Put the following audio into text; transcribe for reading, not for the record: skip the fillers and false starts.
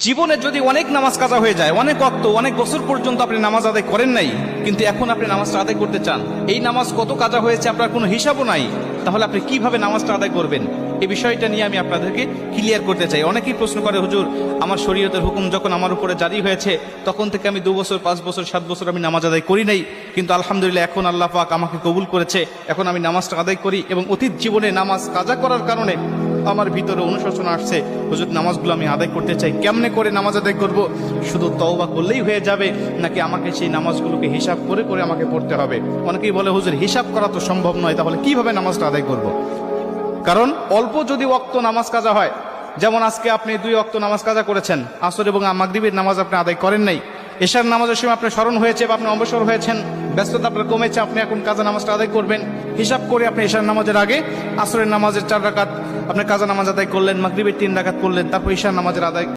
জীবনে যদি অনেক নামাজ কাজা হয়ে যায়, অনেক ওয়াক্ত, অনেক বছর পর্যন্ত আপনি নামাজ আদায় করেন নাই, কিন্তু এখন আপনি নামাজটা আদায় করতে চান, এই নামাজ কত কাজা হয়েছে আপনার কোনো হিসাবও নাই, তাহলে আপনি কিভাবে নামাজটা আদায় করবেন? এই বিষয়টা নিয়ে আমি আপনাদেরকে ক্লিয়ার করতে চাই। অনেকেই প্রশ্ন করে, হুজুর আমার শরীয়তের হুকুম যখন আমার উপরে জারি হয়েছে তখন থেকে আমি 2 বছর 5 বছর 7 বছর আমি নামাজ আদায় করি নাই, কিন্তু আলহামদুলিল্লাহ এখন আল্লাহ পাক আমাকে কবুল করেছে, এখন আমি নামাজটা আদায় করি এবং অতীত জীবনে নামাজ কাজা করার কারণে আমার ভিতরে অনুশোচনা আসছে, হুজুর নামাজগুলো আমি আদায় করতে চাই, কেমনে করে নামাজ আদায় করব? শুধু তওবা করলেই হয়ে যাবে নাকি আমাকে সেই নামাজগুলোকে হিসাব করে করে আমাকে পড়তে হবে? অনেকেই বলে, হুজুর হিসাব করা তো সম্ভব নয়, তাহলে কিভাবে নামাজটা আদায় করব? কারণ অল্প যদি ওয়াক্ত নামাজ কাজা হয়, যেমন আজকে আপনি 2 ওয়াক্ত নামাজ কাজা করেছেন, আসর এবং মাগরিবের নামাজ আপনি আদায় করেন নাই, এশার নামাজের সময় আপনার স্মরণ হয়েছে বা আপনি অবসর হয়েছেন, ব্যস্ততা আপনার কমেছে, আপনি এখন কাজা নামাজটা আদায় করবেন, হিসাব করে আপনি এশার নামাজের আগে আসরের নামাজের 4 রাকাত আপনি কাজা নামাজ আদায় করলেন, মাগরিবের 3 রাকাত করলেন, তারপর এশার নামাজের আদায়